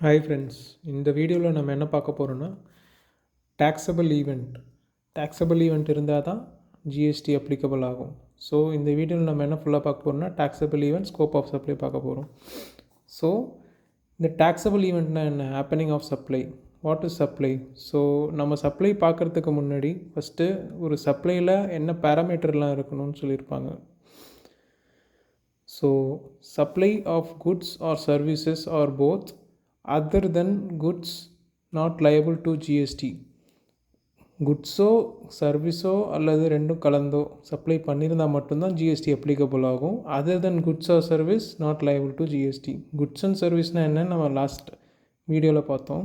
Hi friends, இந்த வீடியோவில் நம்ம என்ன பார்க்க போகிறோன்னா டேக்ஸபிள் ஈவெண்ட் இருந்தால் தான் ஜிஎஸ்டி அப்ளிகபிள் ஆகும். ஸோ இந்த வீடியோவில் நம்ம என்ன ஃபுல்லாக பார்க்க போகிறோம்னா taxable event, scope of supply பார்க்க போகிறோம். ஸோ இந்த டேக்ஸபிள் ஈவெண்ட்னா என்ன? Happening of supply. What is supply? So நம்ம சப்ளை பார்க்குறதுக்கு முன்னாடி ஃபஸ்ட்டு ஒரு சப்ளையில் என்ன பேராமீட்டர்லாம் இருக்கணும்னு சொல்லியிருப்பாங்க. So supply of goods or services or both other than goods not liable to GST. குட்ஸோ சர்வீஸோ அல்லது ரெண்டும் கலந்தோ சப்ளை பண்ணியிருந்தால் மட்டும்தான் ஜிஎஸ்டி அப்ளிகபிள் ஆகும். Other than goods or service not liable to GST. Goods and சர்வீஸ்னால் என்னன்னு நம்ம லாஸ்ட் வீடியோவில் பார்த்தோம்.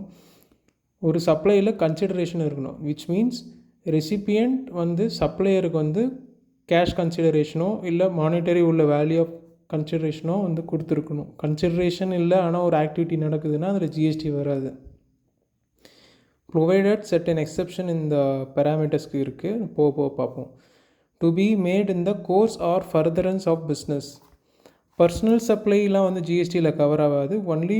ஒரு சப்ளையில் கன்சிடரேஷன் இருக்கணும், விச் மீன்ஸ் ரெசிபியண்ட் சப்ளையருக்கு கேஷ் கன்சிடரேஷனோ இல்லை மானிட்டரி உள்ள வேல்யூ ஆஃப் கன்சிடரேஷனோ கொடுத்துருக்கணும். கன்சிடரேஷன் இல்லை ஆனால் ஒரு ஆக்டிவிட்டி நடக்குதுன்னா அதில் ஜிஎஸ்டி வராது. ப்ரொவைடட் செர்டன் எக்ஸப்ஷன் இந்த பேராமீட்டர்ஸ்க்கு இருக்குது, போக பார்ப்போம். To be made in the course or furtherance of business. Personal சப்ளைலாம் ஜிஎஸ்டியில் கவர் ஆகாது. ஒன்லி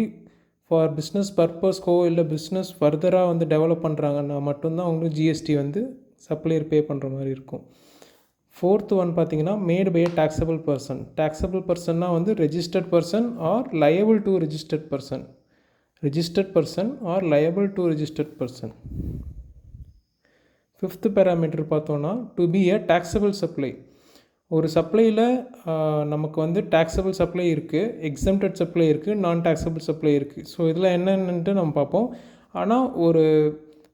ஃபார் பிஸ்னஸ் பர்பஸ்க்கோ இல்லை பிஸ்னஸ் ஃபர்தராக டெவலப் பண்ணுறாங்கன்னா மட்டும்தான் அவங்களுக்கு ஜிஎஸ்டி சப்ளையர் பே பண்ணுற மாதிரி இருக்கும். ஃபோர்த் ஒன் பார்த்தீங்கன்னா made by a taxable person. Taxable பர்சன்னா registered person are liable to registered person. Registered person are liable to registered person. Fifth parameter பார்த்தோன்னா to be a taxable supply. ஒரு சப்ளையில் நமக்கு taxable supply இருக்குது, exempted supply இருக்குது, non taxable supply இருக்குது. So இதில் என்னென்னுட்டு நம்ம பார்ப்போம். ஆனால் ஒரு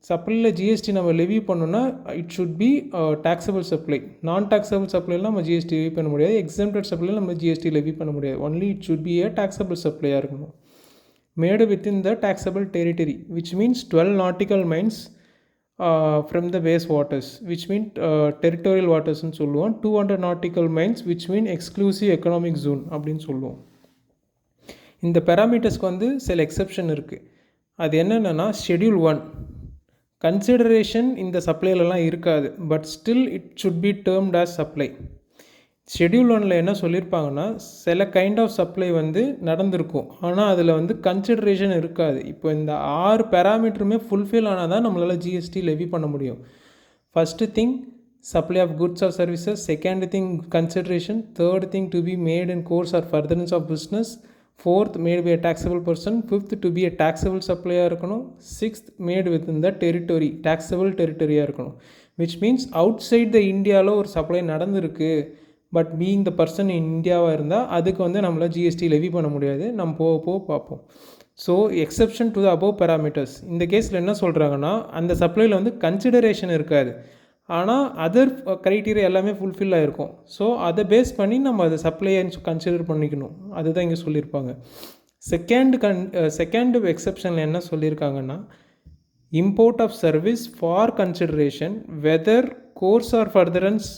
சப்ளையில் ஜிஎஸ்டி நம்ம லெவி பண்ணோன்னா it should B taxable supply. நான் டாக்ஸபிள் சப்ளைலாம் நம்ம ஜிஎஸ்டி லெவி பண்ண முடியாது. எக்ஸம்டட் சப்ளையில் நம்ம ஜிஎஸ்டி லெவி பண்ண முடியாது. Only it should be a taxable சப்ளையாக இருக்கணும். Made within the taxable territory, which means 12 nautical miles from the base waters, which mean territorial வாட்டர்ஸ்ன்னு சொல்லுவோம். 200 nautical miles which mean exclusive economic zone அப்படின்னு சொல்லுவோம். இந்த பேராமீட்டர்ஸ்க்கு சில எக்ஸப்ஷன் இருக்குது. அது என்னென்னா ஷெட்யூல் 1 கன்சிடரேஷன் இந்த சப்ளைலலாம் இருக்காது, but still it should be termed as supply. Schedule 1 என்ன சொல்லியிருப்பாங்கன்னா சில கைண்ட் ஆஃப் சப்ளை நடந்திருக்கும், ஆனால் அதில் கன்சிடரேஷன் இருக்காது. இப்போ இந்த 6 பேராமீட்டருமே ஃபுல்ஃபில் ஆனால் தான் நம்மளால் ஜிஎஸ்டி லெவி பண்ண முடியும். First thing supply of goods or services, second thing consideration, third thing to be made in course or furtherance of business, fourth made by a taxable person, fifth to be a taxable supplier இருக்கணும், sixth made within the territory, taxable territory இருக்கணும், which means outside the இந்தியாவில் ஒரு supply நடந்திருக்கு, but being the person இந்தியாவாக இருந்தால் அதுக்கு நம்மளால் GST levy பண்ண முடியாது. நம்ம போக பார்ப்போம். So exception to the above parameters. இந்த கேஸில் என்ன சொல்கிறாங்கன்னா அந்த சப்ளையில் கன்சிடரேஷன் இருக்காது, ஆனால் அதர் க்ரைட்டீரியா எல்லாமே ஃபுல்ஃபில் ஆகிருக்கும். ஸோ அதை பேஸ் பண்ணி நம்ம அதை சப்ளையை கன்சிடர் பண்ணிக்கணும். அதுதான் இங்கே சொல்லியிருப்பாங்க. செகண்ட் எக்ஸப்ஷனில் என்ன சொல்லியிருக்காங்கன்னா import of service for consideration whether course or furtherance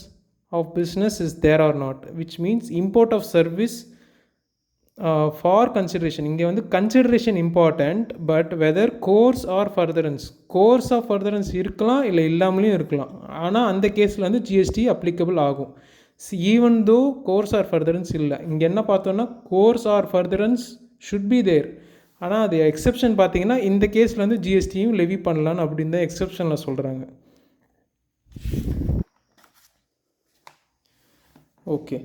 of business is there or not, which means import of service for consideration. இங்கே consideration important, but whether course or furtherance, course of furtherance இருக்கலாம் இல்லை இல்லாமலேயும் இருக்கலாம். ஆனால் அந்த கேஸில் GST applicable ஆகும். Even though course or furtherance இல்லை. இங்கே என்ன பார்த்தோன்னா course or furtherance should be there, ஆனால் அது எக்ஸப்ஷன் பார்த்தீங்கன்னா இந்த கேஸில் ஜிஎஸ்டியும் லெவி பண்ணலான்னு அப்படின்னு தான் எக்ஸப்ஷனில் சொல்கிறாங்க. ஓகே,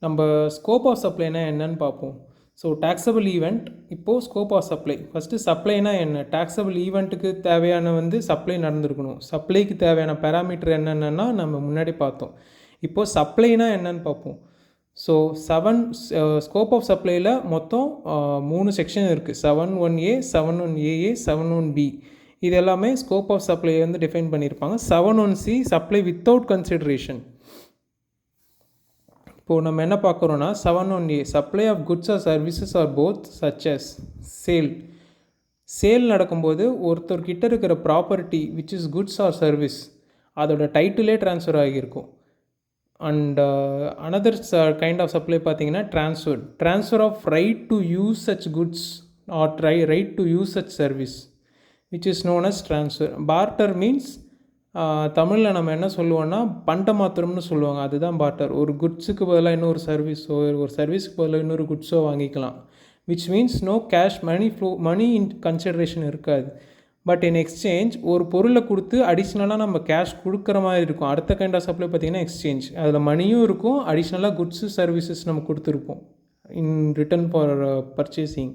நம்ம ஸ்கோப் ஆஃப் சப்ளைனா என்னன்னு பார்ப்போம். ஸோ டாக்ஸபிள் ஈவெண்ட், இப்போது ஸ்கோப் ஆஃப் சப்ளை. ஃபஸ்ட்டு சப்ளைனா என்ன? டாக்ஸபிள் ஈவெண்ட்டுக்கு தேவையான சப்ளை நடந்திருக்கணும். சப்ளைக்கு தேவையான பேராமீட்டர் என்னென்னா நம்ம முன்னாடி பார்த்தோம். இப்போது சப்ளைனா என்னன்னு பார்ப்போம். ஸோ 7 ஸ்கோப் ஆஃப் சப்ளையில் மொத்தம் 3 செக்ஷன் இருக்குது. 7(1)A, 7(1)AA, 7(1)B. இது எல்லாமே ஸ்கோப் ஆஃப் சப்ளை டிஃபைன் பண்ணியிருப்பாங்க. 7(1)C supply without consideration. இப்போது நம்ம என்ன பார்க்குறோன்னா 7(1)A supply of goods or services or both such as sale நடக்கும்போது ஒருத்தர்கிட்ட இருக்கிற property which is goods or service அதோட டைட்டிலே ட்ரான்ஸ்ஃபர் ஆகியிருக்கும். And another kind of supply பார்த்தீங்கன்னா transfer of right to use such goods or right to use such service which is known as transfer. Barter means தமிழில் நம்ம என்ன சொல்லுவோன்னா பண்ட மாத்திரம்னு சொல்லுவாங்க, அதுதான் பார்ட்டர். ஒரு குட்ஸுக்கு பதிலாக இன்னொரு சர்வீஸோ, ஒரு சர்வீஸுக்கு பதிலாக இன்னொரு குட்ஸோ வாங்கிக்கலாம். which means no cash money in consideration இருக்காது. பட் இன் எக்ஸ்சேஞ்ச் ஒரு பொருளை கொடுத்து அடிஷ்னலாக நம்ம கேஷ் கொடுக்குற மாதிரி இருக்கும். அடுத்த கைண்ட் ஆஃப் சப்ளை பார்த்திங்கன்னா எக்ஸ்சேஞ்ச், அதில் மணியும் இருக்கும், அடிஷ்னலாக குட்ஸு சர்வீசஸ் நம்ம கொடுத்துருப்போம் இன் ரிட்டர்ன் ஃபார் பர்ச்சேசிங்.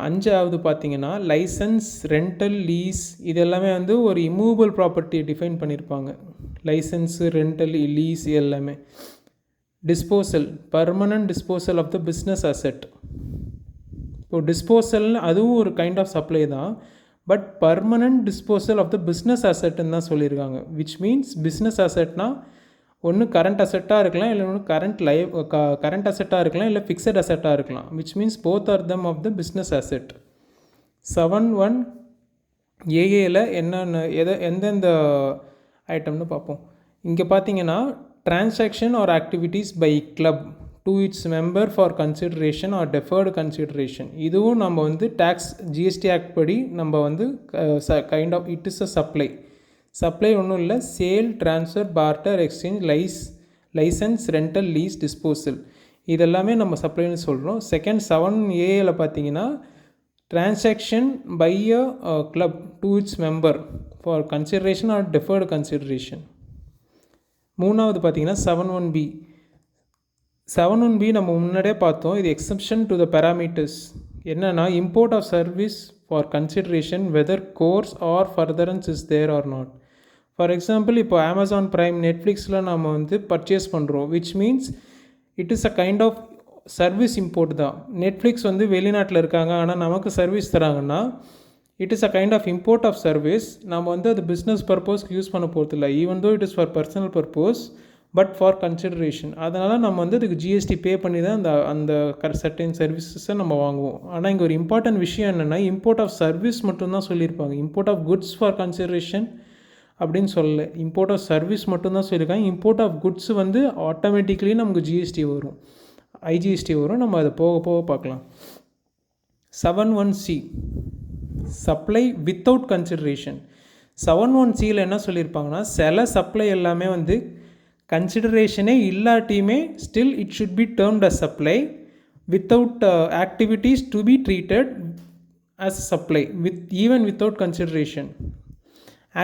5வது பார்த்திங்கன்னா லைசன்ஸ், ரெண்டல், லீஸ், இது எல்லாமே வந்து ஒரு இம்மூவபிள் ப்ராப்பர்ட்டியை டிஃபைன் பண்ணியிருப்பாங்க. லைசன்ஸு, ரெண்டல், லீஸ் எல்லாமே. Disposal, permanent disposal of the business asset. இப்போ டிஸ்போசல்னு அதுவும் ஒரு கைண்ட் ஆஃப் சப்ளை தான், but permanent disposal of the business அசெட்டுன்னு தான் சொல்லியிருக்காங்க. விச் மீன்ஸ் பிஸ்னஸ் அசெட்னால் ஒன்று கரண்ட் அசெட்டாக இருக்கலாம், இல்லை ஒன்று கரண்ட் அசெட்டாக இருக்கலாம், இல்லை ஃபிக்ஸட் அசெட்டாக இருக்கலாம். Which means both or them of the business asset. 7(1) ஏஏல என்னென்ன எந்தெந்த ஐட்டம்னு பார்ப்போம். இங்கே பார்த்தீங்கன்னா transaction or activities by club to its member for consideration or deferred consideration. இதுவும் நம்ம வந்து டேக்ஸ் ஜிஎஸ்டி ஆக்ட் படி நம்ம வந்து kind of it is a supply. Supply ஒன்றும் இல்லை, sale, transfer, barter, exchange, licence, rental, lease, disposal, இதெல்லாமே நம்ம சப்ளைன்னு சொல்கிறோம். செகண்ட் 7(a)ல பார்த்தீங்கன்னா transaction by a club to its member for consideration or deferred consideration. 3வது பார்த்தீங்கன்னா 7(1)(b). 7(1)(b) நம்ம முன்னாடியே பார்த்தோம். இது எக்ஸப்ஷன் டு த பேராமீட்டர்ஸ். என்னென்னா import of service for consideration whether course or furtherance is there or not. For example, இப்போ Amazon Prime, நெட்ஃப்ளிக்ஸில் நம்ம வந்து பர்ச்சேஸ் பண்ணுறோம். Which means it is a kind of service import தான். Netflix வந்து வெளிநாட்டில் இருக்காங்க, ஆனால் நமக்கு சர்வீஸ் தராங்கன்னா it is a kind of import of service. நம்ம வந்து அது பிஸ்னஸ் பர்பஸ்க்கு யூஸ் பண்ண போகிறதில்ல, even though it is for personal purpose, but for consideration. அதனால் நம்ம வந்து அதுக்கு ஜிஎஸ்டி பே பண்ணி தான் அந்த சர்டன் சர்வீசஸை நம்ம வாங்குவோம். ஆனால் இங்கே ஒரு இம்பார்ட்டன்ட் விஷயம் என்னென்னா இம்போர்ட் ஆஃப் சர்வீஸ் மட்டும்தான் சொல்லியிருப்பாங்க. Import of goods for consideration அப்படின்னு சொல்லலை, இம்போர்ட் ஆஃப் சர்வீஸ் மட்டும்தான் சொல்லியிருக்காங்க. இம்போர்ட் ஆஃப் குட்ஸ் வந்து ஆட்டோமேட்டிக்லி நமக்கு ஜிஎஸ்டி வரும், ஐஜிஎஸ்டி வரும். நம்ம அதை போக போக பார்க்கலாம். 7(1)(c) supply without consideration. 7(1)(c)யில் என்ன சொல்லியிருப்பாங்கன்னா சில சப்ளை எல்லாமே வந்து கன்சிடரேஷனே இல்லாட்டியுமே still it should be termed as supply without activities to be treated as supply even without consideration.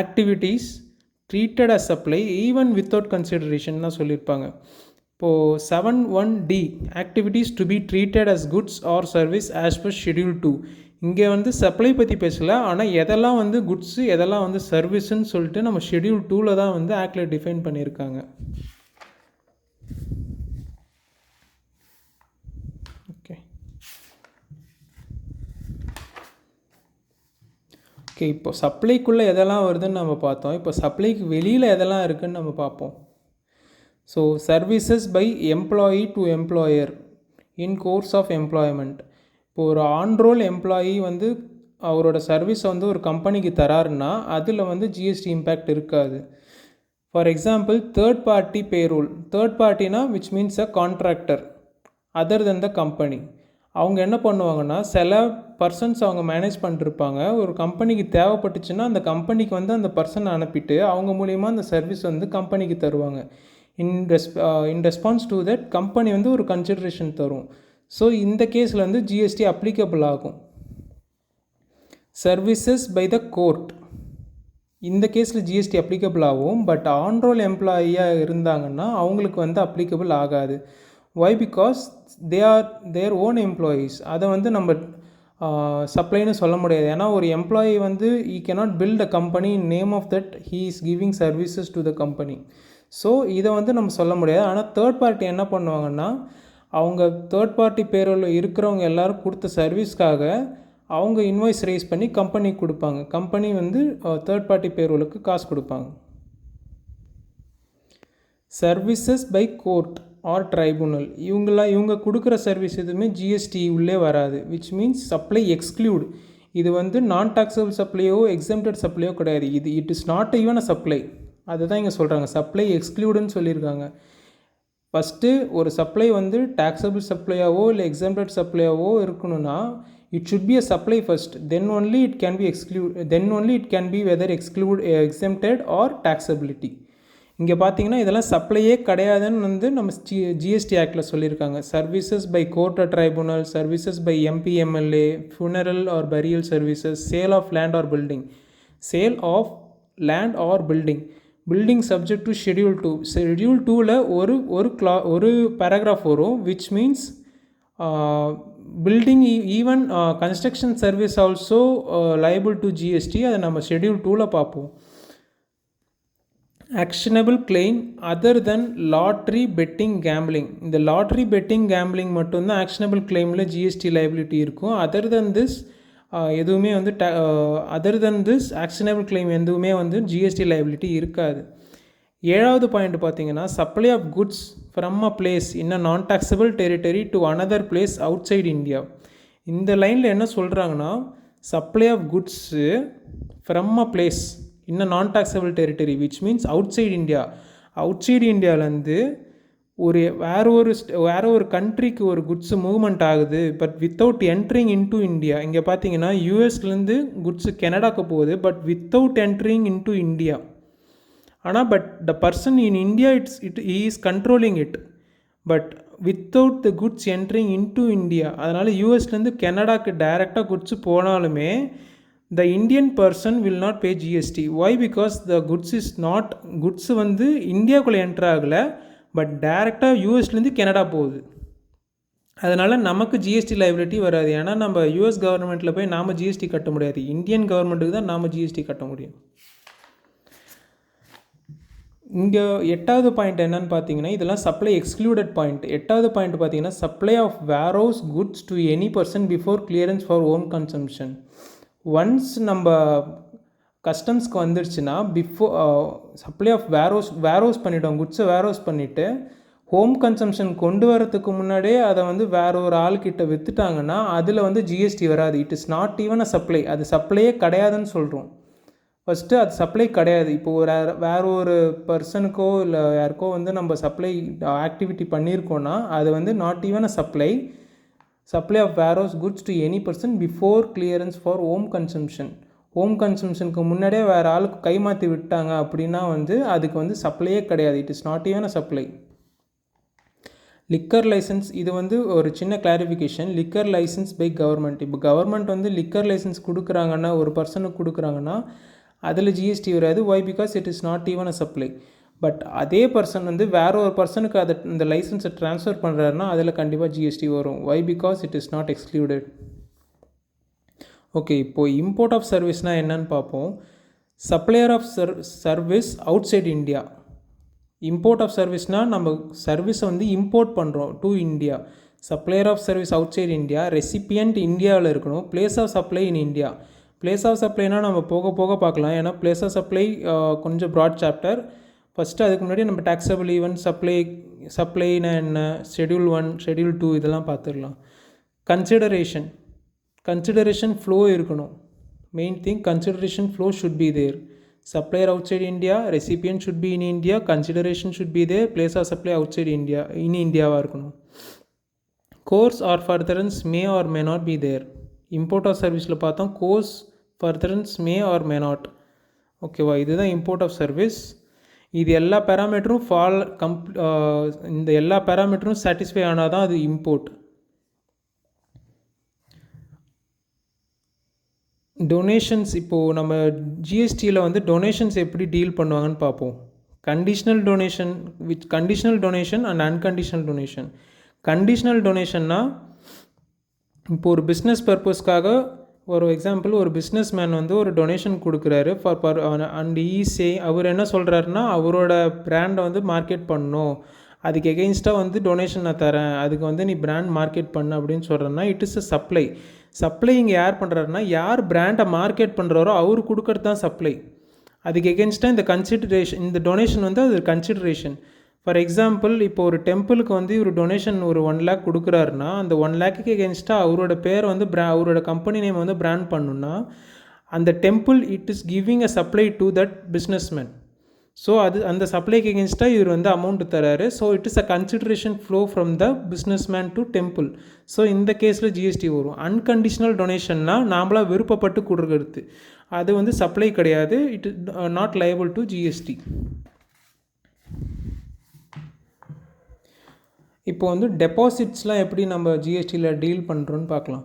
Activities treated as supply even without consideration தான் சொல்லியிருப்பாங்க. இப்போது 7(1)(d) activities to be treated as goods or service as per schedule 2. இங்கே வந்து supply பற்றி பேசல, ஆனால் எதெல்லாம் வந்து குட்ஸு எதெல்லாம் வந்து சர்வீஸுன்னு சொல்லிட்டு நம்ம ஷெடியூல் 2ல் தான் வந்து ஆக்டில் டிஃபைன் பண்ணியிருக்காங்க. ஓகே, இப்போ சப்ளைக்குள்ளே எதெல்லாம் வருதுன்னு நம்ம பார்த்தோம். இப்போ சப்ளைக்கு வெளியில் எதெல்லாம் இருக்குதுன்னு நம்ம பார்ப்போம். So services by employee to employer in course of employment. இப்போ ஒரு ஆன்ரோல் எம்ப்ளாயி வந்து அவரோட சர்வீஸை வந்து ஒரு கம்பெனிக்கு தராருன்னா அதில் வந்து ஜிஎஸ்டி இம்பேக்ட் இருக்காது. For example, third party payroll. Third பார்ட்டினா which means a contractor other than the company. அவங்க என்ன பண்ணுவாங்கன்னா சில பர்சன்ஸ் அவங்க மேனேஜ் பண்ணிருப்பாங்க. ஒரு கம்பெனிக்கு தேவைப்பட்டுச்சுன்னா அந்த கம்பெனிக்கு வந்து அந்த பர்சனை அனுப்பிட்டு அவங்க மூலிமா அந்த சர்வீஸ் வந்து கம்பெனிக்கு தருவாங்க. In response to that company வந்து ஒரு கன்சிடரேஷன் தரும். ஸோ இந்த கேஸில் வந்து ஜிஎஸ்டி அப்ளிகபிள் ஆகும். சர்வீசஸ் பை த கோர்ட், இந்த கேஸில் ஜிஎஸ்டி அப்ளிகபிள் ஆகும். பட் ஆன்ரோல் எம்ப்ளாயியாக இருந்தாங்கன்னா அவங்களுக்கு வந்து அப்ளிகபிள் ஆகாது. Why? Because they are their own employees. அதை வந்து நம்ம சப்ளைன்னு சொல்ல முடியாது. ஏன்னா ஒரு எம்ப்ளாயி வந்து he cannot billed a company in name of that he is giving services to the company. So இதை வந்து நம்ம சொல்ல முடியாது. ஆனால் தேர்ட் பார்ட்டி என்ன பண்ணுவாங்கன்னா அவங்க தேர்ட் பார்ட்டி பேரோல் இருக்கிறவங்க எல்லோரும் கொடுத்த சர்வீஸ்க்காக அவங்க இன்வாய்ஸ் ரைஸ் பண்ணி கம்பெனிக்கு கொடுப்பாங்க. கம்பெனி வந்து தேர்ட் பார்ட்டி பேரோலுக்கு காசு கொடுப்பாங்க. Services by court or tribunal, இவங்க கொடுக்குற சர்வீஸ் எதுவுமே ஜிஎஸ்டி உள்ளே வராது. Which means supply exclude. இது வந்து நான் டாக்ஸபிள் சப்ளையோ எக்ஸம்டட் சப்ளையோ கிடையாது. It is not even a supply. அதுதான் இங்கே சொல்கிறாங்க, சப்ளை எக்ஸ்க்ளூடுன்னு சொல்லியிருக்காங்க. ஃபஸ்ட்டு ஒரு சப்ளை வந்து டாக்ஸபிள் சப்ளையாவோ இல்லை எக்ஸம்டட் சப்ளையாவோ இருக்கணும்னா it should be a supply first, then only it can be whether exclude exempted or taxability. இங்கே பார்த்தீங்கன்னா இதெல்லாம் சப்ளையே கிடையாதுன்னு வந்து நம்ம ஜிஎஸ்டி ஆக்டில் சொல்லியிருக்காங்க. Services by court or tribunal, services by MP MLA, funeral or burial services, sale of land or building, sale of land or building subject to schedule 2. Schedule 2ல் ஒரு பேராகிராஃப் வரும், which means building even construction service also liable to GST. அதை நம்ம schedule 2ல் பார்ப்போம். Actionable claim other than lottery betting gambling. இந்த lottery betting gambling மட்டும்தான் actionable கிளைமில் ஜிஎஸ்டி லைபிலிட்டி இருக்கும். அதர் தென் திஸ் எதுவுமே வந்து other than this actionable claim எதுவுமே வந்து ஜிஎஸ்டி லைபிலிட்டி இருக்காது. 7வது பாயிண்ட் பார்த்தீங்கன்னா supply of goods from a place in a non taxable territory to another place outside India. இந்த லைனில் என்ன சொல்கிறாங்கன்னா supply of goods from a place in a non taxable territory which means outside India. Outside இந்தியாவிலேருந்து வேறு ஒரு கண்ட்ரிக்கு ஒரு goods movement ஆகுது, but without entering into India. இங்கே பார்த்தீங்கன்னா யூஎஸ்லேருந்து குட்ஸு கனடாக்கு போகுது, but without entering into India. ஆனால் but the person in India he is controlling it, but without the goods entering into India. அதனால் யூஎஸ்லேருந்து கனடாக்கு டைரெக்டாக குட்ஸு போனாலுமே the Indian person will not pay GST. Why? Because the goods வந்து இந்தியாவுக்குள்ளே enter ஆகலை, but டைரெக்டாக யூஎஸ்லேருந்து Canada போகுது. அதனால் நமக்கு ஜிஎஸ்டி லைபிலிட்டி வராது. ஏன்னா நம்ம யூஎஸ் கவர்மெண்ட்டில் போய் நாம் ஜிஎஸ்டி கட்ட முடியாது. இந்தியன் கவர்மெண்ட்டுக்கு தான் நாம் ஜிஎஸ்டி கட்ட முடியும். இங்கே 8வது பாயிண்ட் என்னன்னு பார்த்தீங்கன்னா இதெல்லாம் சப்ளை எக்ஸ்க்ளூடட் பாயிண்ட். 8வது பாயிண்ட் பார்த்தீங்கன்னா supply of warehouse goods to any person before clearance for home consumption. Once நம்ம கஸ்டம்ஸ்க்கு வந்துடுச்சுன்னா சப்ளை ஆஃப் வேர்ஹவுஸ் பண்ணிவிட்டோம், குட்ஸை வேர்ஹவுஸ் பண்ணிவிட்டு ஹோம் கன்சம்ஷன் கொண்டு வரதுக்கு முன்னாடியே அதை வந்து வேறு ஒரு ஆள்கிட்ட விற்றுட்டாங்கன்னா அதில் வந்து ஜிஎஸ்டி வராது. It is not even a supply. அது சப்ளையே கிடையாதுன்னு சொல்கிறோம். ஃபஸ்ட்டு அது சப்ளை கிடையாது. இப்போது வேறு ஒரு பர்சனுக்கோ இல்லை யாருக்கோ வந்து நம்ம சப்ளை ஆக்டிவிட்டி பண்ணியிருக்கோன்னா அது வந்து not even a supply. Supply of warehouse goods to any person before clearance for home consumption. Home கன்சம்ஷனுக்கு முன்னாடியே வேறு ஆளுக்கு கைமாற்றி விட்டாங்க அப்படின்னா வந்து அதுக்கு வந்து சப்ளையே கிடையாது. It is not even a supply. Liquor licence, இது வந்து ஒரு சின்ன clarification. Liquor licence by government. இப்போ கவர்மெண்ட் வந்து லிக்கர் லைசன்ஸ் கொடுக்குறாங்கன்னா ஒரு பர்சனுக்கு கொடுக்குறாங்கன்னா அதில் ஜிஎஸ்டி வராது. Why? Because it is not even a supply. But அதே பர்சன் வந்து வேறு ஒரு பர்சனுக்கு அதை இந்த லைசன்ஸை ட்ரான்ஸ்ஃபர் பண்ணுறாருன்னா அதில் கண்டிப்பாக ஜிஎஸ்டி வரும். Why? Because it is not excluded. Okay, இப்போது இம்போர்ட் ஆஃப் சர்வீஸ்னால் என்னன்னு பார்ப்போம். Supplier of service outside India. Import of சர்வீஸ்னால் நம்ம சர்வீஸை வந்து இம்போர்ட் பண்ணுறோம் to India. Supplier of service outside India. Recipient இந்தியாவில் இருக்கணும். Place of supply in India. Place of சப்ளைனால் நம்ம போக போக பார்க்கலாம். ஏன்னா பிளேஸ் ஆஃப் சப்ளை கொஞ்சம் ப்ராட் சாப்டர். ஃபஸ்ட்டு அதுக்கு முன்னாடி நம்ம டாக்ஸபிள் ஈவெண்ட் சப்ளைனா என்ன, ஷெடியூல் 1 ஷெடியூல் 2 இதெல்லாம் பார்த்துடலாம். கன்சிடரேஷன் ஃப்ளோ இருக்கணும். Main thing consideration flow should be there. Supplier outside India, recipient should be in India, consideration should be there, place of supply outside India in இந்தியாவாக இருக்கணும். Course or furtherance may or may not be there. Import of சர்வீஸில் பார்த்தோம் course furtherance may or may not. ஓகேவா? இதுதான் import of service. இது எல்லா பேராமீட்டரும் இந்த எல்லா பேராமீட்டரும் சாட்டிஸ்ஃபை ஆனால் தான் அது இம்போர்ட். டொனேஷன்ஸ், இப்போது நம்ம ஜிஎஸ்டியில் வந்து டொனேஷன்ஸ் எப்படி டீல் பண்ணுவாங்கன்னு பார்ப்போம். Conditional donation and unconditional donation. Conditional டொனேஷன்னா இப்போ ஒரு பிஸ்னஸ் பர்பஸ்க்காக ஒரு எக்ஸாம்பிள், ஒரு பிஸ்னஸ் மேன் வந்து ஒரு டொனேஷன் கொடுக்குறாரு அண்ட் அவர் என்ன சொல்கிறாருன்னா அவரோட பிராண்டை வந்து மார்க்கெட் பண்ணணும், அதுக்கு எகெயின்ஸ்டாக வந்து டொனேஷன் நான் தரேன், அதுக்கு வந்து நீ பிராண்ட் மார்க்கெட் பண்ணு அப்படின்னு சொல்கிறேன்னா it is a supply. Supply இங்கே யார் பண்ணுறாருன்னா யார் பிராண்டை மார்க்கெட் பண்ணுறாரோ அவர் கொடுக்கறது தான் சப்ளை. அதுக்கு எகெயின்ஸ்டாக இந்த டொனேஷன் வந்து அது கன்சிடரேஷன். ஃபார் எக்ஸாம்பிள், இப்போ ஒரு டெம்பிளுக்கு வந்து ஒரு டொனேஷன் ஒரு 1 lakh கொடுக்குறாருன்னா அந்த 1 lakhக்கு எகெயின்ஸ்டாக அவரோட பேர் வந்து அவரோட கம்பெனி நேம் வந்து பிராண்ட் பண்ணணுன்னா அந்த temple it is giving a supply to that businessman. So அந்த சப்ளைக்கு எகெயின்ஸ்டாக இவர் வந்து அமௌண்ட் தராரு. So it is a consideration flow from the businessman to temple. So இந்த கேஸில் ஜிஎஸ்டி வரும். அன்கண்டிஷ்னல் டொனேஷன்னா நாமளாக விருப்பப்பட்டு கொடுக்குறது, அது வந்து சப்ளை கிடையாது. It not liable to GST. இப்போ வந்து டெபாசிட்ஸ்லாம் எப்படி நம்ம ஜிஎஸ்டியில் டீல் பண்ணுறோன்னு பார்க்கலாம்.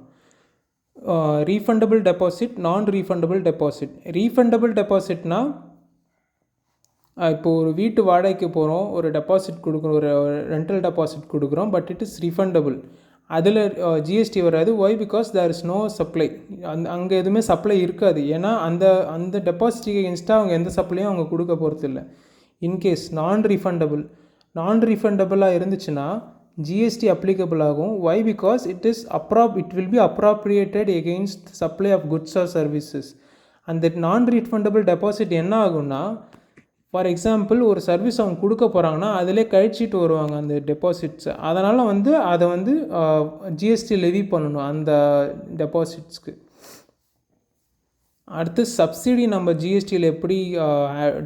Refundable deposit, non refundable deposit. Refundable டெபாசிட்னால் இப்போது ஒரு வீட்டு வாடகைக்கு போகிறோம், ஒரு டெபாசிட் கொடுக்குறோம், ஒரு ரெண்டல் டெபாசிட் கொடுக்குறோம், பட் இட் இஸ் ரீஃபண்டபிள். அதில் ஜிஎஸ்டி வராது. Why? Because there is no supply. அங்கே எதுவுமே சப்ளை இருக்காது. ஏன்னா அந்த டெபாசிட்டுக்கு எகென்ஸ்டாக அவங்க எந்த சப்ளையும் அவங்க கொடுக்க போகிறது இல்லை. இன்கேஸ் நான் ரீஃபண்டபிளாக இருந்துச்சுன்னா ஜிஎஸ்டி அப்ளிகபிள் ஆகும். Why? Because it will be appropriated against supply of goods or services. அந்த நான் ரீஃபண்டபிள் டெபாசிட் என்ன ஆகும்னா, ஃபார் எக்ஸாம்பிள் ஒரு சர்வீஸ் அவங்க கொடுக்க போகிறாங்கன்னா அதிலே கழிச்சிட்டு வருவாங்க அந்த டெபாசிட்ஸை. அதனால் அதை ஜிஎஸ்டி லெவி பண்ணணும் அந்த டெபாசிட்ஸ்க்கு. அடுத்து சப்சிடி நம்ம ஜிஎஸ்டியில் எப்படி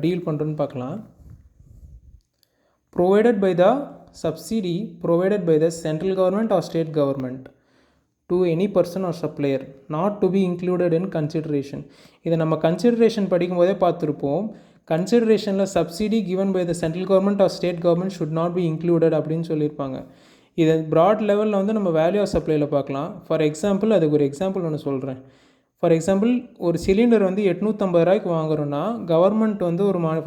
டீல் பண்ணுறோன்னு பார்க்கலாம். Provided by the subsidy provided by the central government or state government to any person or supplier not to be included in consideration. இதை நம்ம கன்சிடரேஷன் படிக்கும்போதே பார்த்துருப்போம். கன்சிடரேஷனில் subsidy given by the central government or state government should not be included அப்படின்னு சொல்லியிருப்பாங்க. இதை broad லெவலில் நம்ம வேல்யூ ஆஃப் சப்ளையில் பார்க்கலாம். ஃபார் எக்ஸாம்பிள், அதுக்கு ஒரு எக்ஸாம்பிள் ஒன்று சொல்கிறேன். ஃபார் எக்ஸாம்பிள், ஒரு சிலிண்டர் 850 ரூபாய்க்கு வாங்குறோன்னா கவர்மெண்ட்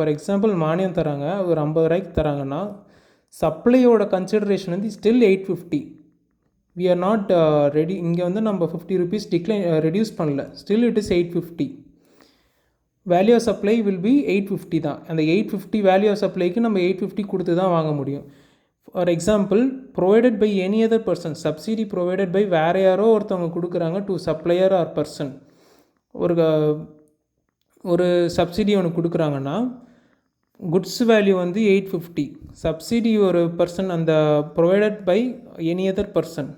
ஃபார் எக்ஸாம்பிள் மானியம் தராங்க, ஒரு 50 ரூபாய்க்கு தராங்கன்னா சப்ளையோட consideration still 850. We are not ready. இங்கே நம்ம 50 rupees ரெடியூஸ் பண்ணல. Still it is 850. Value of supply will be 850 தான். அந்த 850 வேல்யூ ஆஃப் சப்ளைக்கு நம்ம 850 கொடுத்து தான் வாங்க முடியும். For example, provided by any other person. Subsidy provided by வேறு யாரோ ஒருத்தவங்க கொடுக்குறாங்க டு சப்ளையர் ஆர் பர்சன். ஒரு சப்சிடி ஒன்று கொடுக்குறாங்கன்னா குட்ஸ் வேல்யூ 850. சப்சிடி ஒரு பர்சன் அந்த provided by any other person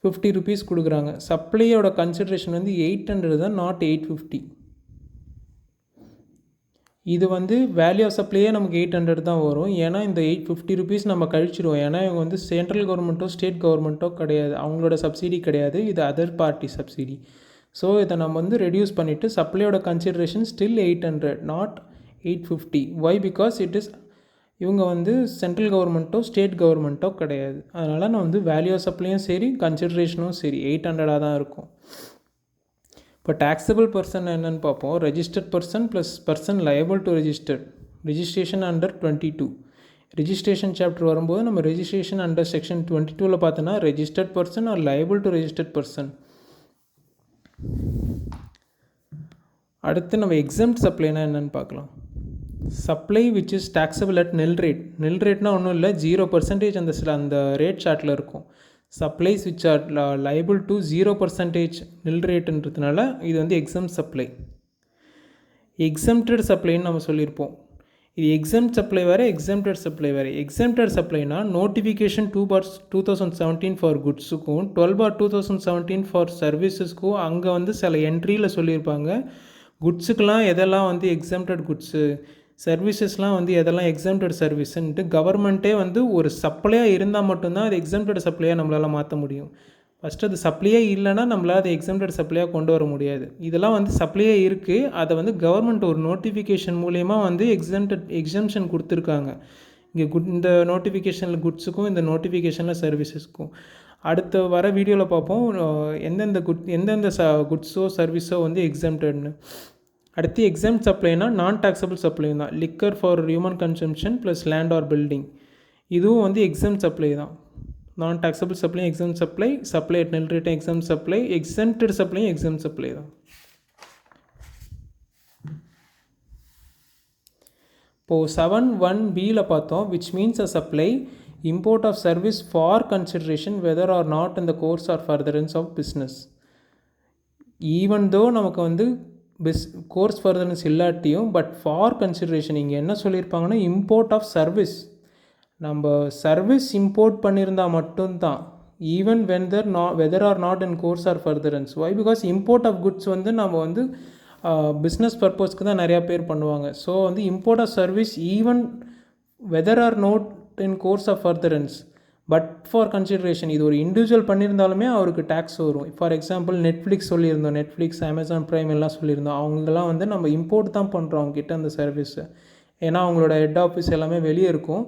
50 rupees கொடுக்குறாங்க. சப்ளையோட கன்சிடரேஷன் 800 தான், நாட் 850. இது வேல்யூ ஆஃப் சப்ளையே நமக்கு 800 தான் வரும். ஏன்னா இந்த 850 rupees நம்ம கழிச்சிடுவோம். ஏன்னா இவங்க சென்ட்ரல் கவர்மெண்ட்டோ ஸ்டேட் கவர்மெண்ட்டோ கிடையாது, அவங்களோட சப்சிடி கிடையாது, இது அதர் பார்ட்டி சப்சிடி. ஸோ இதை நம்ம ரெடியூஸ் பண்ணிவிட்டு சப்ளையோட consideration still 800, not 850. Why? Because இவங்க சென்ட்ரல் கவர்மெண்ட்டோ ஸ்டேட் கவர்மெண்ட்டோ கிடையாது. அதனால் நான் வேல்யூ ஆஃப் சப்ளையும் சரி கன்சிடரேஷனும் சரி 800 தான் இருக்கும். இப்போ டேக்ஸபிள் பர்சன் என்னென்னு பார்ப்போம். Registered person plus person liable to registration under 22. Registration chapter வரும்போது நம்ம ரெஜிஸ்ட்ரேஷன் அண்டர் செக்ஷன் 22 பார்த்தோன்னா registered person are liable to registered person. அடுத்து நம்ம எக்ஸம்ட் சப்ளைனா என்னென்னு பார்க்கலாம். Supply which is taxable at நில் ரேட். நில் ரேட்னா ஒன்றும் இல்லை, 0% அந்த ரேட் சார்ட்டில் இருக்கும். Supplies which are liable to 0% நில் ரேட்டுன்றதுனால இது எக்ஸம்ட் சப்ளை. எக்ஸம்டட் சப்ளைன்னு நம்ம சொல்லியிருப்போம். இது எக்ஸம்ட் சப்ளை வேறு, எக்ஸம்டட் சப்ளை வேறு. எக்ஸம்டட் சப்ளைனா நோட்டிஃபிகேஷன் 2/2017 ஃபார் குட்ஸுக்கும் 12/2017 ஃபார் சர்வீசஸ்க்கும் அங்கே சில என்ட்ரியில் சொல்லியிருப்பாங்க குட்ஸுக்கெலாம் எதெல்லாம் எக்ஸம்டட் குட்ஸு, சர்வீசஸ்லாம் எதெல்லாம் எக்ஸம்டட் சர்வீஸுன்ட்டு கவர்மெண்ட்டே ஒரு சப்ளையாக இருந்தால் மட்டும்தான் அது எக்ஸம்டட் சப்ளையாக நம்மளால் மாற்ற முடியும். ஃபஸ்ட்டு அது சப்ளையே இல்லைன்னா நம்மளால் அதை எக்ஸம்டட் சப்ளையாக கொண்டு வர முடியாது. இதெல்லாம் சப்ளையே இருக்குது, அதை கவர்மெண்ட் ஒரு நோட்டிஃபிகேஷன் மூலயமா எக்ஸம்ஷன் கொடுத்துருக்காங்க. இங்கே இந்த நோட்டிஃபிகேஷனில் குட்ஸுக்கும் இந்த நோட்டிஃபிகேஷனில் சர்வீசஸ்க்கும். அடுத்த வர வீடியோவில் பார்ப்போம் எந்தெந்த குட்ஸோ சர்வீஸோ எக்ஸம்டட்னு. அடுத்து எக்ஸம்ட் சப்ளைனா நான் டாக்ஸபிள் சப்ளை தான். Liquor for human consumption plus land or building, இதுவும் எக்ஸம்ட் சப்ளை தான். நான் டாக்ஸபிள் சப்ளையும் exempt supply, supply at nil ரேட்டும் எக்ஸம்ட் சப்ளை, எக்ஸம்டட் சப்ளையும் எக்ஸம்ட் சப்ளை தான். இப்போது 7(1)(b)ல பார்த்தோம், which means a supply import of service for consideration whether or not in the course or furtherance of business. even though நமக்கு course furtherance இல்லாட்டியும் but for consideration இங்கே என்ன சொல்லியிருப்பாங்கன்னா இம்போர்ட் ஆஃப் சர்வீஸ். நம்ம சர்வீஸ் இம்போர்ட் பண்ணியிருந்தால் மட்டும்தான் even whether or not in course or furtherance. Why? Because import of goods நம்ம business பர்பஸ்க்கு தான் நிறையா பேர் பண்ணுவாங்க. So import of service even whether or not in course of furtherance but for consideration. இது ஒரு இண்டிவிஜுவல் பண்ணியிருந்தாலுமே அவருக்கு டேக்ஸ் வரும். ஃபார் எக்ஸாம்பிள் நெட்ஃப்ளிக்ஸ் சொல்லியிருந்தோம், நெட்ஃப்ளிக்ஸ், அமேசான் ப்ரைம் எல்லாம் சொல்லியிருந்தோம். அவங்கெல்லாம் நம்ம இம்போர்ட் தான் பண்ணுறோம் அவங்ககிட்ட அந்த சர்வீஸை. ஏன்னா அவங்களோட ஹெட் ஆஃபீஸ் எல்லாமே வெளியே இருக்கும்.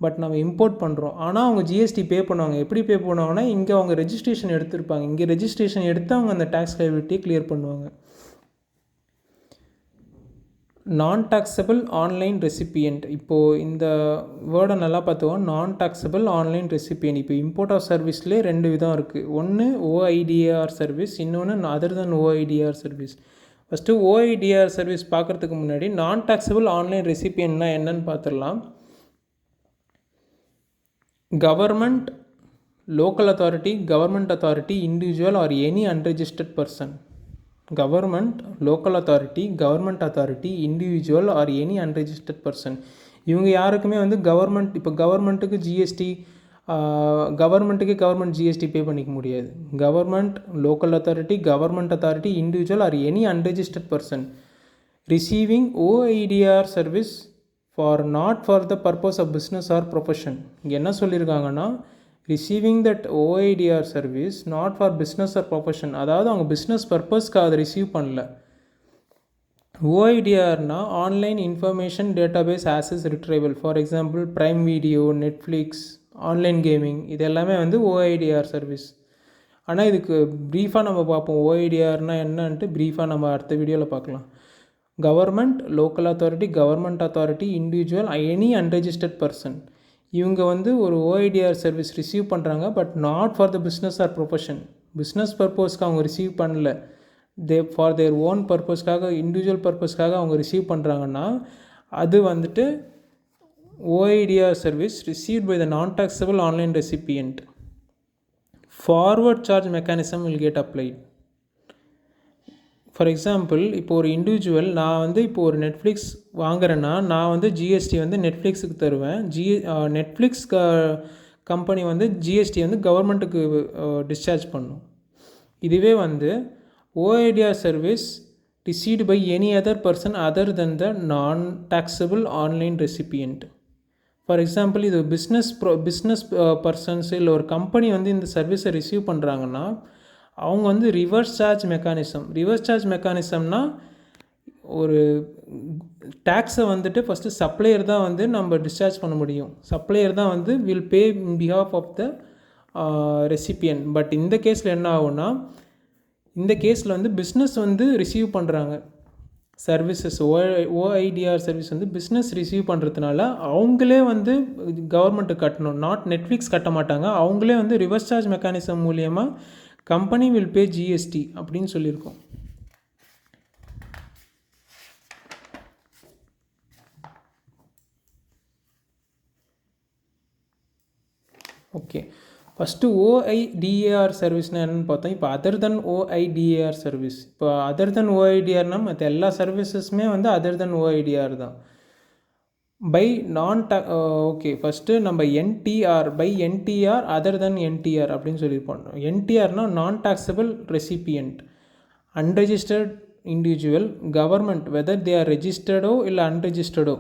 பட் நம்ம இம்போர்ட் பண்ணுறோம். ஆனால் அவங்க ஜிஎஸ்டி பே பண்ணுவாங்க. எப்படி பே பண்ணுவாங்கன்னா, இங்கே அவங்க ரெஜிஸ்ட்ரேஷன் எடுத்திருப்பாங்க. இங்கே ரெஜிஸ்ட்ரேஷன் எடுத்து அவங்க அந்த டேக்ஸ் லைபிலிட்டியை கிளியர் பண்ணுவாங்க. நான் டாக்ஸபிள் ஆன்லைன் ரெசிபியன்ட். இப்போது இந்த வேர்டை நல்லா பார்த்துவோம். நான் டாக்ஸபிள் ஆன்லைன் ரெசிபியன்ட். இப்போ இம்போர்ட் ஆஃப் சர்வீஸ்லேயே 2 விதம் இருக்குது. ஒன்று ஓஐடிஆர் சர்வீஸ், இன்னொன்று அதர் தென் ஓஐடிஆர் சர்வீஸ். ஃபஸ்ட்டு ஓஐடிஆர் சர்வீஸ் பார்க்குறதுக்கு முன்னாடி நான் டாக்ஸபிள் ஆன்லைன் ரெசிபியன்ட்னா என்னன்னு பார்த்துடலாம். Government, local authority, government authority, individual or any unregistered person. Government, local authority, government authority, individual or any unregistered person. இவங்க யாருக்குமே வந்து கவர்மெண்ட், இப்போ கவர்மெண்ட்டுக்கு ஜிஎஸ்டி, கவர்மெண்ட் ஜிஎஸ்டி பே பண்ணிக்க முடியாது. Government, local authority, government authority, individual or any unregistered person receiving OIDR service not for the purpose of business or profession. இங்கே என்ன சொல்லியிருக்காங்கன்னா, receiving that OIDR service not for business or profession. அதாவது அவங்க business பர்பஸ்க்கு அதை receive பண்ணல. ஓஐடிஆர்னா online information database access retrieval. For example Prime Video, Netflix, online gaming, இது எல்லாமே வந்து ஓஐடிஆர் சர்வீஸ். ஆனால் இதுக்கு ப்ரீஃபாக நம்ம பார்ப்போம். ஓஐடிஆர்னால் என்னன்ட்டு ப்ரீஃபாக நம்ம அடுத்த வீடியோவில் பார்க்கலாம். Government, local authority, government authority, individual, any unregistered person. இவங்க வந்து ஒரு ஓஐடிஆர் சர்வீஸ் ரிசீவ் பண்ணுறாங்க. But not for the business or profession. Business பர்பஸ்க்கு அவங்க ரிசீவ் பண்ணல. ஃபார் தேர் ஓன் பர்பஸ்க்காக, இண்டிவிஜுவல் பர்பஸ்க்காக அவங்க ரிசீவ் பண்ணுறாங்கன்னா அது வந்துட்டு OIDR service received by the non-taxable online recipient. Forward charge mechanism will get applied. For example, இப்போ ஒரு இண்டிவிஜுவல், நான் வந்து இப்போ ஒரு நெட்ஃப்ளிக்ஸ் வாங்குறேன்னா நான் வந்து ஜிஎஸ்டி வந்து நெட்ஃப்ளிக்ஸுக்கு தருவேன். நெட்ஃப்ளிக்ஸ் கம்பெனி வந்து ஜிஎஸ்டி வந்து கவர்மெண்ட்டுக்கு டிஸ்சார்ஜ் பண்ணும். இதுவே வந்து OIDR service received by any other person other than the non-taxable online recipient. For example, இது பிஸ்னஸ் பர்சன்ஸ் இல்லை ஒரு கம்பெனி வந்து இந்த சர்வீஸை ரிசீவ் பண்ணுறாங்கன்னா அவங்க வந்து ரிவர்ஸ் சார்ஜ் மெக்கானிசம்னா ஒரு டேக்ஸை வந்துட்டு ஃபஸ்ட்டு சப்ளையர் தான் வந்து நம்ம டிஸ்சார்ஜ் பண்ண முடியும். சப்ளையர் தான் வந்து will pay in behalf of the recipient. But இந்த கேஸில் என்ன ஆகும்னா, இந்த கேஸில் வந்து பிஸ்னஸ் வந்து ரிசீவ் பண்ணுறாங்க சர்வீசஸ். OIDR சர்வீஸ் வந்து பிஸ்னஸ் ரிசீவ் பண்ணுறதுனால அவங்களே வந்து கவர்மெண்ட்டுக்கு கட்டணும். நெட்ஃப்ளிக்ஸ் கட்ட மாட்டாங்க. அவங்களே வந்து ரிவர்ஸ் சார்ஜ் மெக்கானிசம் மூலியமாக கம்பெனி வில் பே ஜிஎஸ்டி அப்படின்னு சொல்லியிருக்கோம். ஓகே, ஃபஸ்ட்டு OIDR சர்வீஸ்னால் என்னென்னு பார்த்தோம். இப்போ அதர் தென் OIDR சர்வீஸ். இப்போ அதர் தென் OIDRனால் மற்ற எல்லா சர்வீசஸுமே வந்து அதர் தென் OIDR தான். பை ஓகே, ஃபஸ்ட்டு நம்ம NTR அதர் தென் NTR அப்படின்னு சொல்லியிருப்போம். NTRனால் non taxable recipient, unregistered individual, government whether they are ரெஜிஸ்டர்டோ இல்லை அன்ரெஜிஸ்டர்டோ.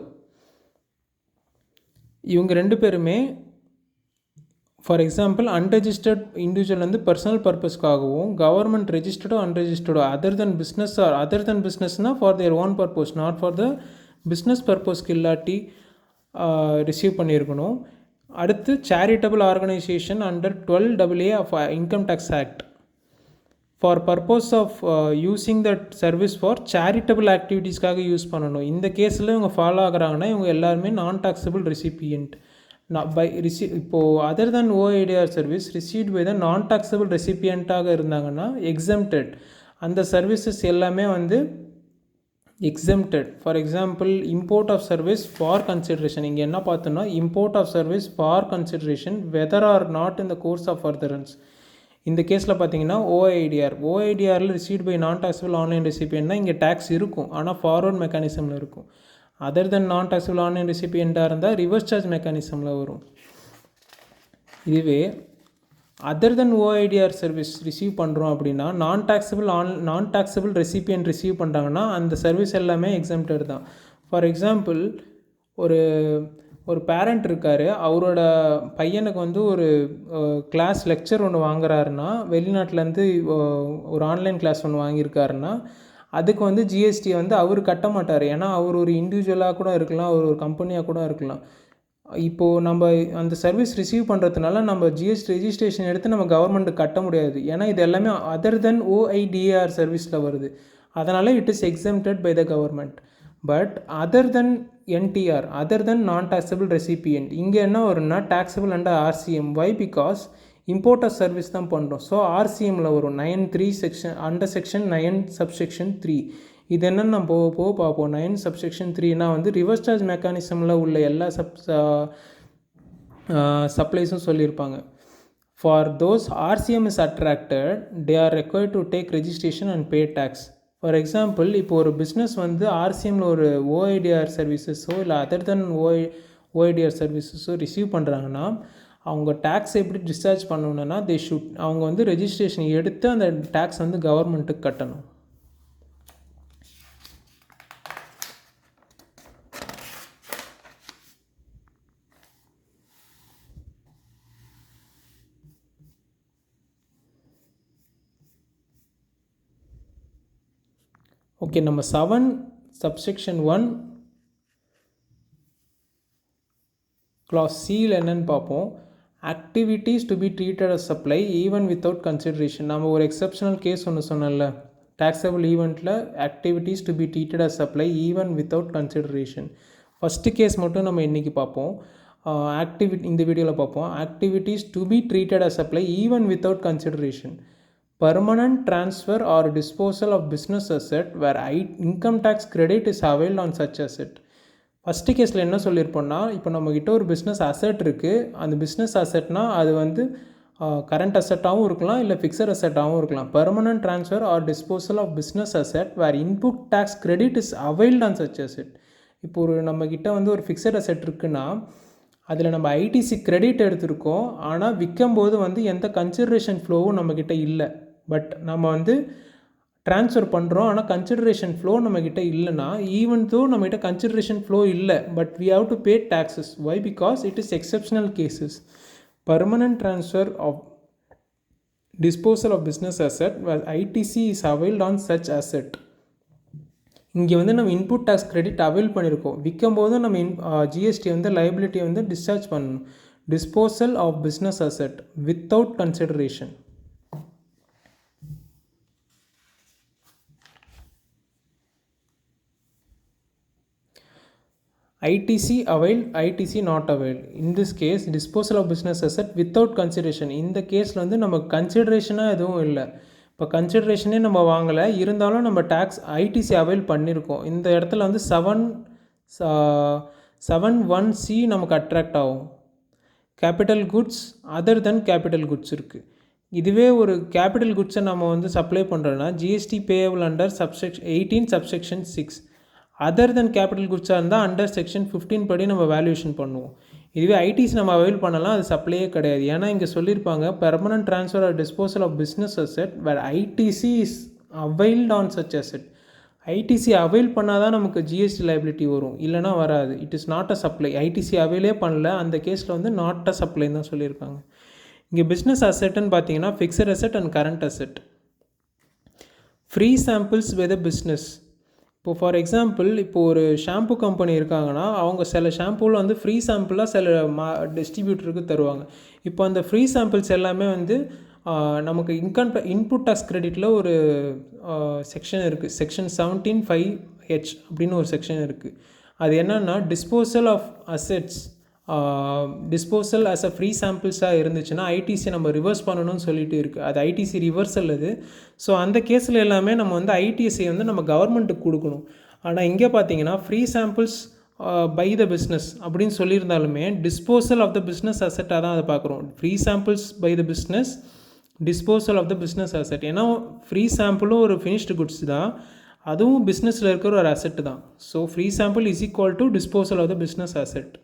இவங்க ரெண்டு பேருமே, ஃபார் எக்ஸாம்பிள் அன்ரெஜிஸ்டர்ட் இண்டிவிஜுவல் வந்து பர்சனல் பர்பஸ்க்காகவும், கவர்மெண்ட் ரெஜிஸ்டர்டோ அன்ரெஜிஸ்டர்டோ அதர் தென் பிஸ்னஸ்னால் for their own purpose, not for the business பர்பஸ்க்கு இல்லாட்டி ரிசீவ் பண்ணியிருக்கணும். அடுத்து charitable organisation under 12AA of income tax act for purpose of using that service for charitable ஆக்டிவிட்டீஸ்க்காக use பண்ணணும். இந்த கேஸில் இவங்க ஃபாலோ ஆகுறாங்கன்னா இவங்க எல்லாருமே நான் டாக்ஸபிள் ரெசிபியன்ட். இப்போது other than OIDR service received by the non taxable ரெசிபியண்ட்டாக இருந்தாங்கன்னா எக்ஸம்டட். அந்த சர்வீசஸ் எல்லாமே வந்து exempted. For example, import of service for consideration. இங்கே என்ன பார்த்தோன்னா, import of service for consideration whether or not in the course of furtherance. இந்த கேஸில் பார்த்தீங்கன்னா OIDRல received by non taxable online ரெசிபியன்ட்னா இங்கே டேக்ஸ் இருக்கும், ஆனால் ஃபார்வர்ட் மெக்கானிசமில் இருக்கும். Other than non taxable online ரெசிபியண்ட்டாக இருந்தால் ரிவர்ஸ் சார்ஜ் மெக்கானிசமில் வரும். இதுவே other than OIDR service receive பண்ணுறோம் அப்படின்னா, நான் டாக்ஸபிள் ரெசிபியன்ட் ரிசீவ் பண்ணுறாங்கன்னா அந்த சர்வீஸ் எல்லாமே எக்ஸம்டட் தான். ஃபார் எக்ஸாம்பிள், ஒரு பேரண்ட் இருக்கார், அவரோட பையனுக்கு வந்து ஒரு கிளாஸ் லெக்சர் ஒன்று வாங்குறாருன்னா, வெளிநாட்டிலேருந்து ஒரு ஆன்லைன் கிளாஸ் ஒன்று வாங்கியிருக்காருன்னா, அதுக்கு வந்து ஜிஎஸ்டி வந்து அவர் கட்ட மாட்டார். ஏன்னா அவர் ஒரு இண்டிவிஜுவலாக கூட இருக்கலாம், அவர் ஒரு கம்பெனியாக கூட இருக்கலாம். இப்போது நம்ம அந்த சர்வீஸ் ரிசீவ் பண்ணுறதுனால நம்ம ஜிஎஸ்டி ரெஜிஸ்ட்ரேஷன் எடுத்து நம்ம கவர்மெண்ட்டுக்கு கட்ட முடியாது. ஏன்னா இது எல்லாமே அதர் தென் OIDAR சர்வீஸில் வருது. அதனால் it is exempted by the government. But other than NTR, other than non taxable recipient, இங்கே என்ன வரும்னா taxable under RCM. Why? Because importer service தான் பண்ணுறோம். ஸோ RCMல வரும் 9(3) செக்ஷன், அண்டர் செக்ஷன் 9 சப்செக்ஷன் 3. இது என்னென்னு நம்ம போக பார்ப்போம். 9 சப்செக்ஷன் 3னா வந்து ரிவர்ஸ் சார்ஜ் மெக்கானிசமில் உள்ள எல்லா சப்ளைஸும் சொல்லியிருப்பாங்க. For those RCM is attracted, they are required to take registration and pay tax. For example, இப்போ ஒரு பிஸ்னஸ் வந்து RCMல ஒரு OIDR சர்வீசஸோ இல்லை அதர் தென் OIDR சர்வீசஸோ ரிசீவ் பண்ணுறாங்கன்னா அவங்க டேக்ஸ் எப்படி டிஸ்சார்ஜ் பண்ணணுன்னா அவங்க வந்து ரெஜிஸ்ட்ரேஷன் எடுத்து அந்த டேக்ஸ் வந்து கவர்மெண்ட்டுக்கு கட்டணும். ஓகே, நம்ம 7 சப்செக்ஷன் 1 clause Cயில் என்னன்னு பார்ப்போம். Activities to be treated as supply even without consideration. நம்ம ஒரு எக்ஸப்ஷனல் கேஸ் ஒன்று சொன்னோம்ல, டேக்ஸபிள் ஈவெண்ட்டில் activities to be treated as supply even without consideration. First case மட்டும் நம்ம இன்றைக்கி பார்ப்போம். இந்த வீடியோவில் பார்ப்போம். Activities to be treated as supply even without consideration. Permanent transfer or disposal of business asset where income tax credit is availed on such asset. First கேஸில் என்ன சொல்லியிருப்போம்னா, இப்போ நம்மக்கிட்ட ஒரு பிஸ்னஸ் அசெட் இருக்குது. அந்த பிஸ்னஸ் அசெட்னால் அது வந்து கரண்ட் அசெட்டாகவும் இருக்கலாம், இல்லை ஃபிக்ஸட் அசெட்டாகவும் இருக்கலாம். Permanent transfer or disposal of business asset where input tax credit is availed on such asset. இப்போ ஒரு நம்மக்கிட்ட வந்து ஒரு ஃபிக்ஸட் அசெட் இருக்குன்னா அதில் நம்ம ITC கிரெடிட் எடுத்திருக்கோம். ஆனால் விற்கும்போது வந்து எந்த கன்சிடரேஷன் ஃப்ளோவும் நம்மக்கிட்ட இல்லை. பட் நம்ம வந்து ட்ரான்ஸ்ஃபர் பண்ணுறோம், ஆனால் கன்சிடரேஷன் ஃப்ளோ நம்மக்கிட்ட இல்லைனா, ஈவன் தோ நம்மகிட்ட கன்சிடரேஷன் ஃப்ளோ இல்லை, but we have to pay taxes. Why? Because it is exceptional cases. Permanent transfer of disposal of business asset where ITC is availed on such asset. இங்கே வந்து நம்ம input tax credit avail பண்ணியிருக்கோம். விற்கும்போது நம்ம GST வந்து லைபிலிட்டியை வந்து discharge பண்ணணும். Disposal of business asset without consideration. ITC availed, ITC not availed. In this case, disposal of business asset without consideration. இந்த கேஸில் வந்து நம்ம கன்சிடரேஷனாக எதுவும் இல்லை. இப்போ கன்சிடரேஷனே நம்ம வாங்கலை, இருந்தாலும் நம்ம டேக்ஸ் ITC அவைல் பண்ணியிருக்கோம். இந்த இடத்துல வந்து 7(1)(c) நமக்கு அட்ராக்ட் ஆகும். Capital goods other than capital goods இருக்குது. இதுவே ஒரு கேபிட்டல் குட்ஸை நம்ம வந்து சப்ளை பண்ணுறோன்னா GST payable under subsection 18 subsection 6. Other than capital குட்ஸாக இருந்தால் அண்டர் செக்ஷன் 15 படி நம்ம வேல்யூஷன் பண்ணுவோம். இதுவே ITC நம்ம அவைல் பண்ணலாம், அது சப்ளையே கிடையாது. ஏன்னா இங்கே சொல்லியிருப்பாங்க permanent transfer or disposal of business asset where ITC is availed on such asset. ITC avail பண்ணால் தான் நமக்கு GST லைபிலிட்டி வரும், இல்லைனா வராது. It is not a supply. ITC அவைலே பண்ணல, அந்த கேஸில் வந்து நாட் அ சப்ளைன்னு தான் சொல்லியிருக்காங்க. இங்கே பிஸ்னஸ் அசெட்டுன்னு பார்த்தீங்கன்னா fixed asset and current asset. Free samples with a business. இப்போ ஃபார் எக்ஸாம்பிள், இப்போ ஒரு ஷாம்பு கம்பெனி இருக்காங்கன்னா அவங்க சில ஷாம்பூவில் வந்து ஃப்ரீ சாம்பிளாக சில டிஸ்ட்ரிபியூட்டருக்கு தருவாங்க. இப்போ அந்த ஃப்ரீ சாம்பிள்ஸ் எல்லாமே வந்து நமக்கு இன்புட் டேக்ஸ் கிரெடிட்டில் ஒரு செக்ஷன் இருக்குது. செக்ஷன் 17(5)(h) அப்படின்னு ஒரு செக்ஷன் இருக்குது. அது என்னென்னா disposal of assets, disposal as a free சாம்பிள்ஸாக இருந்துச்சுன்னா ITC நம்ம ரிவர்ஸ் பண்ணணும்னு சொல்லிட்டு இருக்குது. அது ITC ரிவர்சல் அது. ஸோ அந்த கேஸில் எல்லாமே நம்ம வந்து ITC வந்து நம்ம கவர்மெண்ட்டுக்கு கொடுக்கணும். ஆனால் இங்கே பார்த்தீங்கன்னா free samples by the business அப்படின்னு சொல்லியிருந்தாலுமே டிஸ்போசல் ஆஃப் த பிஸ்னஸ் அசெட்டாக தான் அதை பார்க்குறோம். Free samples by the business, disposal of the business asset. ஏன்னா ஃப்ரீ சாம்பிளும் ஒரு ஃபினிஷ்டு குட்ஸ் தான், அதுவும் பிஸ்னஸில் இருக்கிற ஒரு அசெட் தான். So free sample is equal to disposal of the business asset.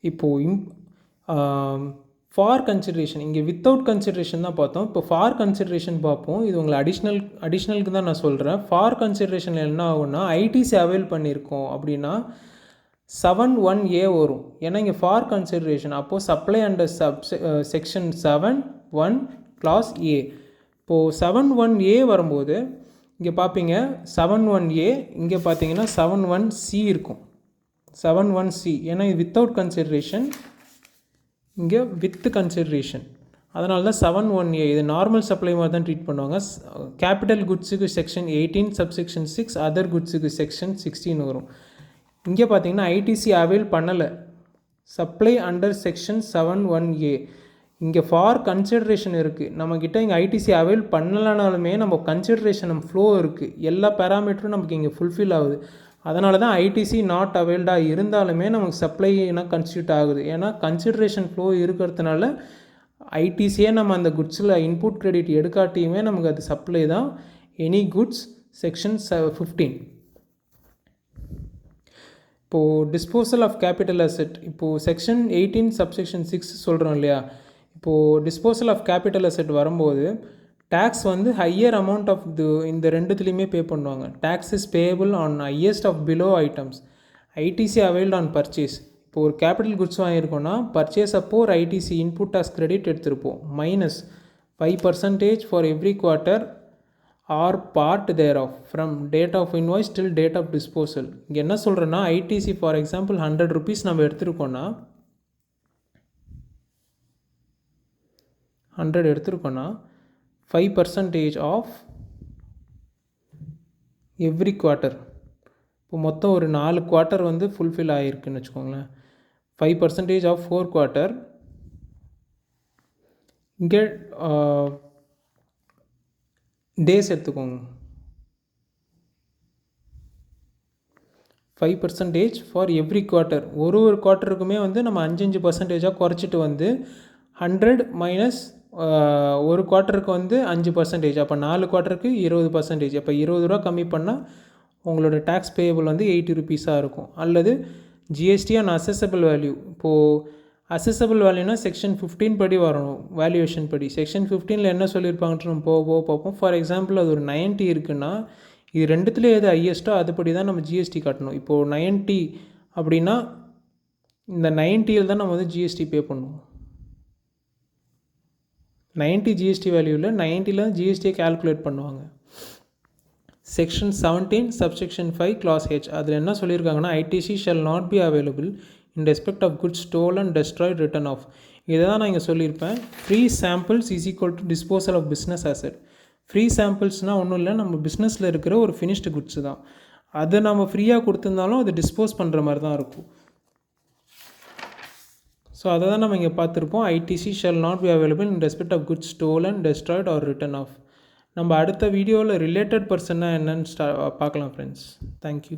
இப்போது ஃபார் கன்சிடரேஷன், இங்கே வித்தவுட் கன்சிடரேஷன் தான் பார்த்தோம். இப்போ ஃபார் கன்சிடரேஷன் பார்ப்போம். இது உங்களை அடிஷ்னலுக்கு தான் நான் சொல்கிறேன். ஃபார் கன்சிடரேஷன் என்ன ஆகும்னா ITC அவைல் பண்ணியிருக்கோம் அப்படின்னா 7(1)(a) வரும். ஏன்னா இங்கே ஃபார் கன்சிடரேஷன். அப்போது supply under section 7(1) clause A. இப்போது 7(1)(a) வரும்போது இங்கே பார்ப்பீங்க 7(1)(a), இங்கே பார்த்தீங்கன்னா 7(1)(c) இருக்கும். 7(1)(c) ஏன்னா இது வித்தவுட் கன்சிடரேஷன், இங்கே வித் கன்சிடரேஷன். அதனால தான் 7(1)(a). இது நார்மல் சப்ளை மாதிரி தான் ட்ரீட் பண்ணுவாங்க. கேபிட்டல் குட்ஸுக்கு செக்ஷன் 18 சப்செக்ஷன் 6, அதர் குட்ஸுக்கு செக்ஷன் 16 வரும். இங்கே பார்த்தீங்கன்னா ஐடிசி அவைல் பண்ணலை, சப்ளை அண்டர் செக்ஷன் 7(1)(a). இங்கே ஃபார் கன்சிடரேஷன் இருக்குது. நம்மக்கிட்ட இங்கே ஐடிசி அவைல் பண்ணலனாலுமே நம்ம கன்சிடரேஷன் நம்ம ஃப்ளோ இருக்குது, எல்லா பேராமீட்டரும் நமக்கு இங்கே ஃபுல்ஃபில் ஆகுது. அதனால தான் ஐடிசி நாட் அவைல்டாக இருந்தாலுமே நமக்கு சப்ளைனா கன்ஸ்டியூட் ஆகுது. ஏன்னா கன்சிடரேஷன் ஃப்ளோ இருக்கிறதுனால ஐடிசியே நம்ம அந்த குட்ஸில் இன்புட் கிரெடிட் எடுக்காட்டியுமே நமக்கு அது சப்ளை தான். Any goods section 15. இப்போது டிஸ்போசல் ஆஃப் கேபிட்டல் அசெட், இப்போது செக்ஷன் 18 சப்செக்ஷன் 6 சொல்கிறோம் இல்லையா. இப்போது டிஸ்போசல் ஆஃப் கேபிட்டல் அசெட் வரும்போது டேக்ஸ் வந்து ஹையர் அமௌண்ட் ஆஃப் இந்த ரெண்டுத்துலேயுமே பே பண்ணுவாங்க. Tax is payable on highest of below items. ITC availed on purchase. இப்போ ஒரு கேபிட்டல் குட்ஸ் வாங்கியிருக்கோன்னா பர்ச்சேஸ் அப்போ ஒரு ஐடிசி இன்புட் டாக்ஸ் கிரெடிட் எடுத்திருப்போம். -5% for every quarter or part thereof from date of invoice till date of disposal. இங்கே என்ன சொல்கிறேன்னா ITC for example 100 rupees நம்ம எடுத்துருக்கோன்னா 5% of every quarter. இப்போ மொத்தம் ஒரு 4 குவார்ட்டர் வந்து ஃபுல்ஃபில் ஆகிருக்குன்னு வச்சுக்கோங்களேன். 5% ஆஃப் 4 குவார்ட்டர். இங்கே டேஸ் எடுத்துக்கோங்க. 5% ஃபார் எவ்ரி குவார்ட்டர். ஒரு குவார்ட்டருக்குமே வந்து நம்ம 5% குறைச்சிட்டு வந்து 100 மைனஸ் ஒரு குவார்ட்டருக்கு வந்து 5%. அப்போ 4 குவார்ட்டருக்கு 20%. அப்போ 20 ரூபா கம்மி பண்ணால் உங்களோட டேக்ஸ் பேயபிள் வந்து 80 rupees இருக்கும். அல்லது ஜிஎஸ்டி ஆன் அசஸபிள் வேல்யூ. இப்போது அசஸபிள் வேல்யூனா செக்ஷன் 15 படி வரணும், வேல்யூவேஷன் படி. செக்ஷன் 15 என்ன சொல்லியிருப்பாங்கன்னு நம்ம போக பார்ப்போம். ஃபார் எக்ஸாம்பிள் அது ஒரு 90 இருக்குன்னா இது ரெண்டுத்துலேயே எது ஹையஸ்ட்டோ அதுபடி தான் நம்ம ஜிஎஸ்டி கட்டணும். இப்போது 90 அப்படின்னா இந்த 90 தான் நம்ம வந்து ஜிஎஸ்டி பே பண்ணுவோம். 90 ஜிஎஸ்டி வேல்யூவில் 90 ஜிஎஸ்டியை கால்குலேட் பண்ணுவாங்க. செக்ஷன் 17 சப்செக்ஷன் 5 clause H அதில் என்ன சொல்லியிருக்காங்கன்னா ITC shall not be available in respect of goods stolen destroyed written off. இதை தான் நான் இங்கே சொல்லியிருப்பேன். Free samples is equal to disposal of business asset. Free சாம்பிள்ஸ்னால் ஒன்றும் இல்லை, நம்ம பிஸ்னஸில் இருக்கிற ஒரு ஃபினிஷ்டு குட்ஸு தான். அதை நம்ம ஃப்ரீயாக கொடுத்துருந்தாலும் அது டிஸ்போஸ் பண்ணுற மாதிரி தான் இருக்கும். ஸோ அதை தான் நம்ம இங்கே பார்த்துருப்போம். ITC shall not be available in respect of goods stolen destroyed or written off. நம்ம அடுத்த வீடியோவில் ரிலேட்டட் பர்சன்னா என்னன்னு பார்க்கலாம் ஃப்ரெண்ட்ஸ். தேங்க்யூ.